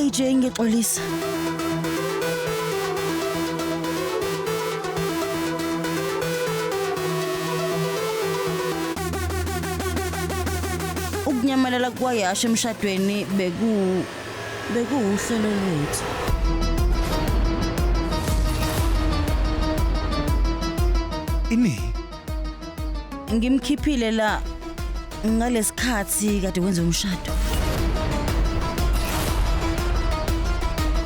AJ ngixolisa. Ukunyamalala kwaYasha emshadweni bekuuhlelo lwethu. Ini Ngimkhiphile la ngalesikhathi kade wenza umshado.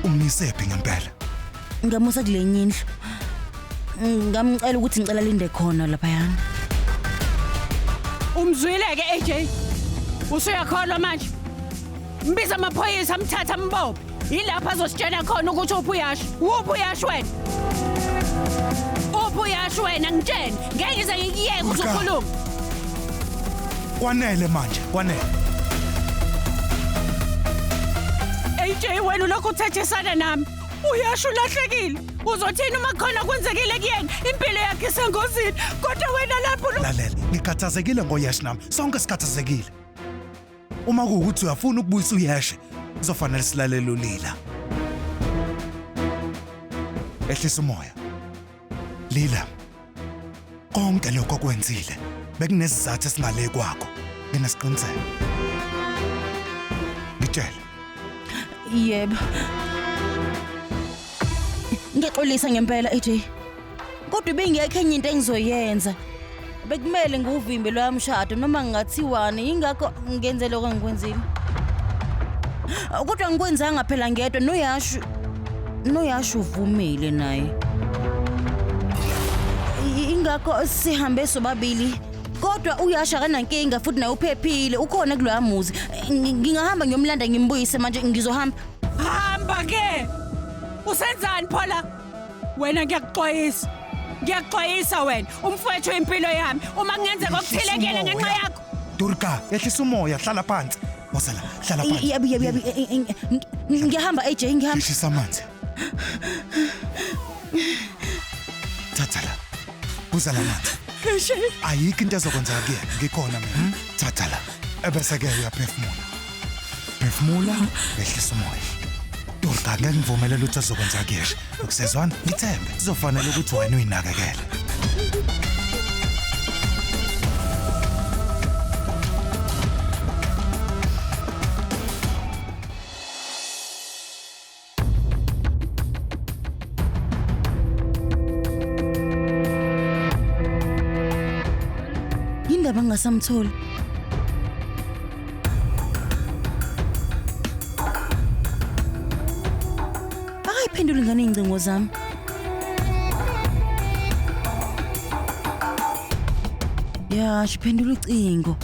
umnisephi ngempela? Ngamusa kulenye indlu. Ngamcela ukuthi ngicela linde khona lapha yana. Umzwileke AJ. Usuyakholwa manje. Mbiza amaphoyisa amthatha ambophe. Yilapha azositshela khona ukuthi uphi uYasha. Uphi uYasha wena? Uphi uYasha wena ngitshene. Ngeke ngize ngikuyeke ukuthi ukhulume. Kwanele manje, kwanele. AJ wena ulokhu uthethisana nami. uYasha ulahlekile. Uzothini uma khona kwenzekile kuyena? Impilo yakhe isengozini. Kodwa wena lapho Lalela, ngikhathazekile ngoYasha nami. Sonke sikhathazekile. Uma kuwukuthi uyafuna ukubuyisa uYasha, kuzofanele silalele uLila. Ehlisa umoya. Lila. Konke lokho kwenzile bekunesizathu esingale kwakho. Nginesiqiniseko. Ngitshela. Yebo. Ngixolisa ngempela AJ. Kodwa bengiyekho enye into engizoyenza. Bekumele nguvimbe lo mshado noma ngingathiwani ingakho ngenze lokho engikwenzile. Kodwa ngikwenzanga phela ngedwa noYasha uvumile naye. Ingakho sihambe sobabili. Kodwa uYasha akanankinga futhi naye uphephile ukhona kuloya muzi. Ngingahamba ngiyomlanda ngimbuyise manje ngizohamba. hamba ke. Usenzani phola? Wena ngiyakuxwayisa. Ngiyakuxwayisa wena. Umfowethu impilo yami. Uma kungenzeka okuthile kuyena ngenxa yakho. Durga, ehlisa umoya, hlala phansi. Wosala, hlala phansi. Yebo. Ngiyahamba AJ ngihamba. Shisa amanzi. Thatha la. Buza la manzi. Ayikho into ezokwenza kuyena, ngikhona mina. Thatha la. Ebese ke uyaphefumula. Phefumula, ehlisa umoya. Durga, ngeke ngivumelele ukuthi azokwenza kuyena. Ukusezwana, ngithembe. Kuzofanele ukuthi wena uyinakekele. Indaba ngingasamtholi. Akayiphendula ingane ingcingo zami. Ya, siphendula ucingo.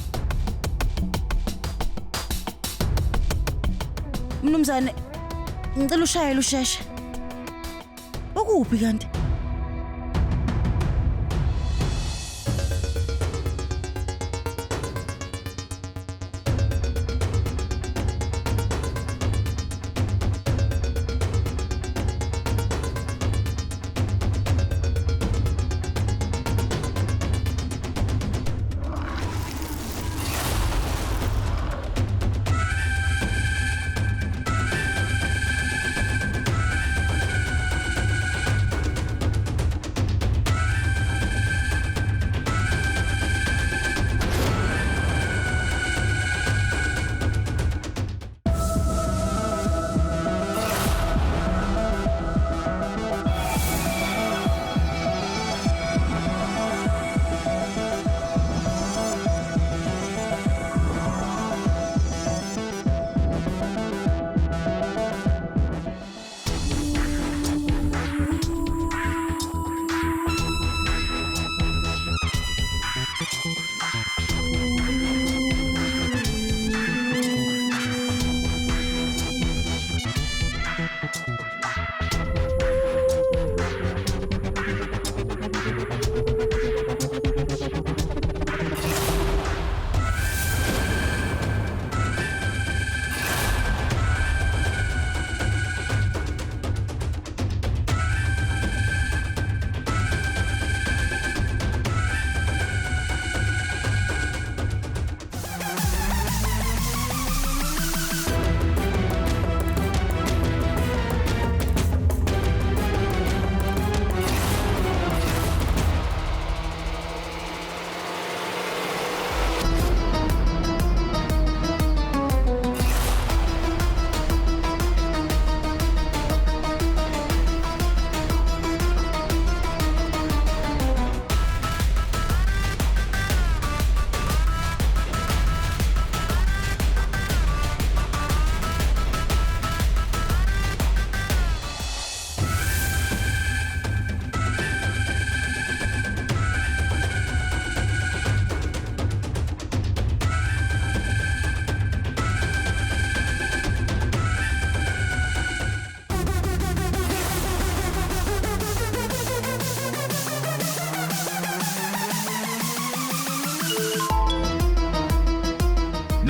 Mnumzane, ngicela ushayele usheshe. Ukuphi kanti?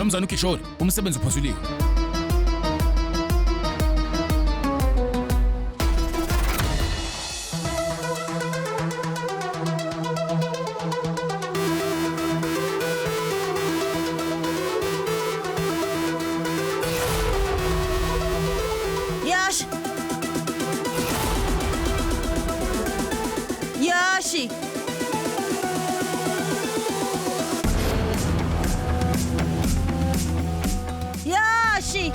Mnumzane uKishori, umsebenzi uphosuliwe. Yash. Yashi. Yashi.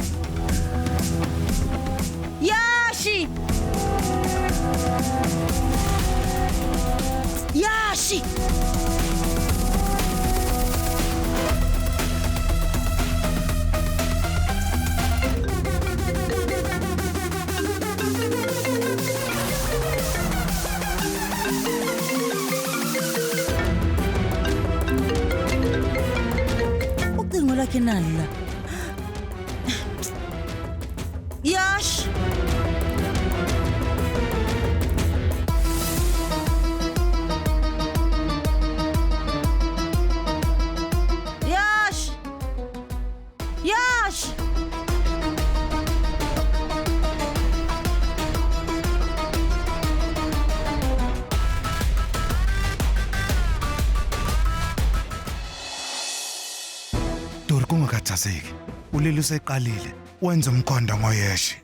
Yashi. Yashi. Ucingo lakhe nani la? Yash. Yash. Yash. Dori kungakhathazeki. Ulili useqalile. Wenza umkhondo ngoyeshi.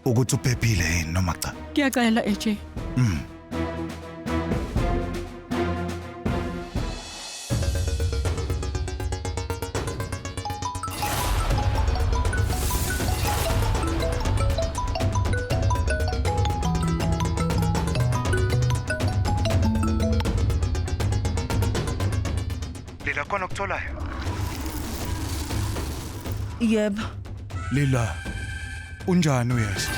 Ukuthi uphephile yini noma cha? Ngiyacela AJ. Lila khona ukutholayo. Yebo. Lila. Unjani uyeshi?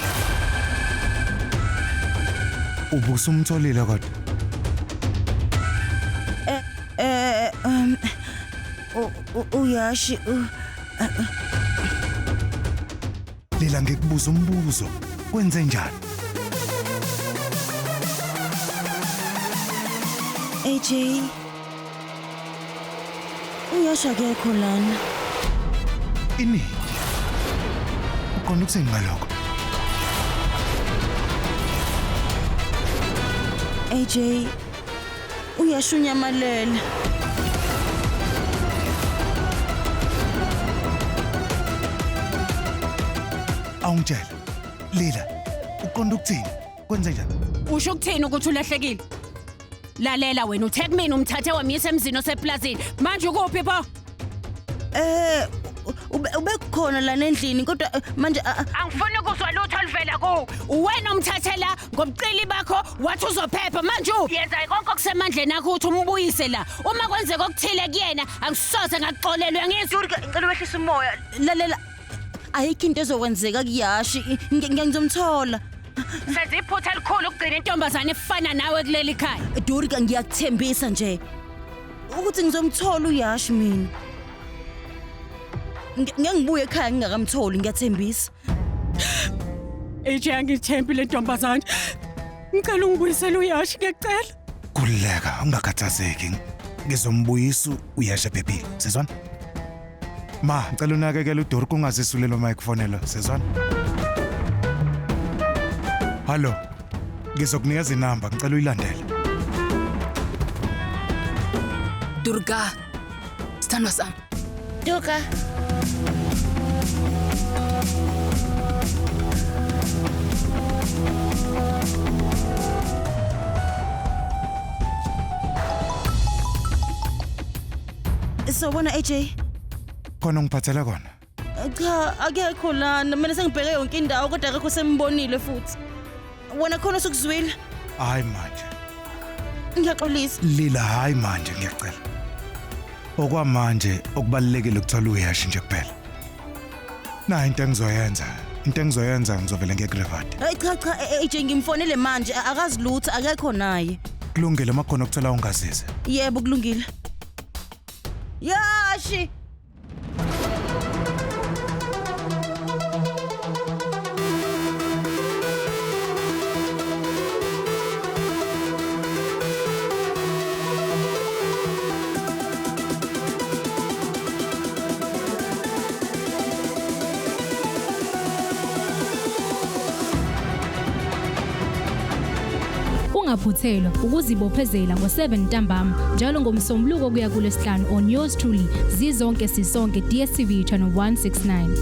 Ubusumtholile kodwa. Uyashi. Lila ngikubuza umbuzo. Kwenze njani? AJ. Uyashi akekho lana. Ini. Ukhona ukuthini ngalokho? AJ. Uyashi unyamalela. Awungitshela. Lila. Uqonda ukuthini? Kwenze njani? Usho ukuthini ukuthi ulahlekile? Lalela wena uthe kumina umthathe wamisa emzini oseplazini. Manje ukuphi pho? Ubekukhona lana endlini kodwa manje Angifuni ukuzwa lutho oluvela kuwe. Uwena umthathe la ngobuqili bakho wathi uzophepha manje yenza konke okusemandleni akho ukuthi umbuyise la. Uma kwenzeka okuthile kuyena angisoze ngakuxolelwe ngizwe. ngicela wehlisa umoya. Lalela. Ayikho into ezokwenzeka kuyashi. Ngizomthola. Senza iphutha elikhulu ukugcina intombazane efana nawe kuleli khaya. Dorika ngiyakuthembisa nje ukuthi ngizomthola uyashi mina. Ngiyangibuye ekhaya ngingakamtholi ngiyathembisa. AJ angithembi le ntombazane. Ngicela ungibuyisele uyashi ngiyacela. Kuleka ungakhathazeki. Ngizombuyisa uyasha phephile. Sizwana? Ma, ngicela unakekele uDori kungazisulelo microphone lo. Sizwana? Hallo. Ngizokunikeza inamba, ngicela uyilandele. Durga. Sithandwa sami. Durga. Sawubona AJ. Khona ngiphathela kona. Cha, akekho lana. Mina sengibheke yonke indawo kodwa akekho sembonile futhi. Wena khona sokuzwile? Hayi manje. Ngiyaxolisa. Lila hayi manje ngiyacela. Okwamanje okubalekile ukuthola uyashi nje kuphela. Na into engizoyenza ngizovela ngegrevati. Hayi cha AJ ngimfonele manje akazi lutho akekho naye. Kulungile makhona ukuthola ungazize. Yebo kulungile. Yashi. Ungaphuthelwa ukuzibophezela ngo7 ntambama njalo ngomsombuluko kuya kuLesihlanu on yours truly zizonke sisonke DStv channel 169.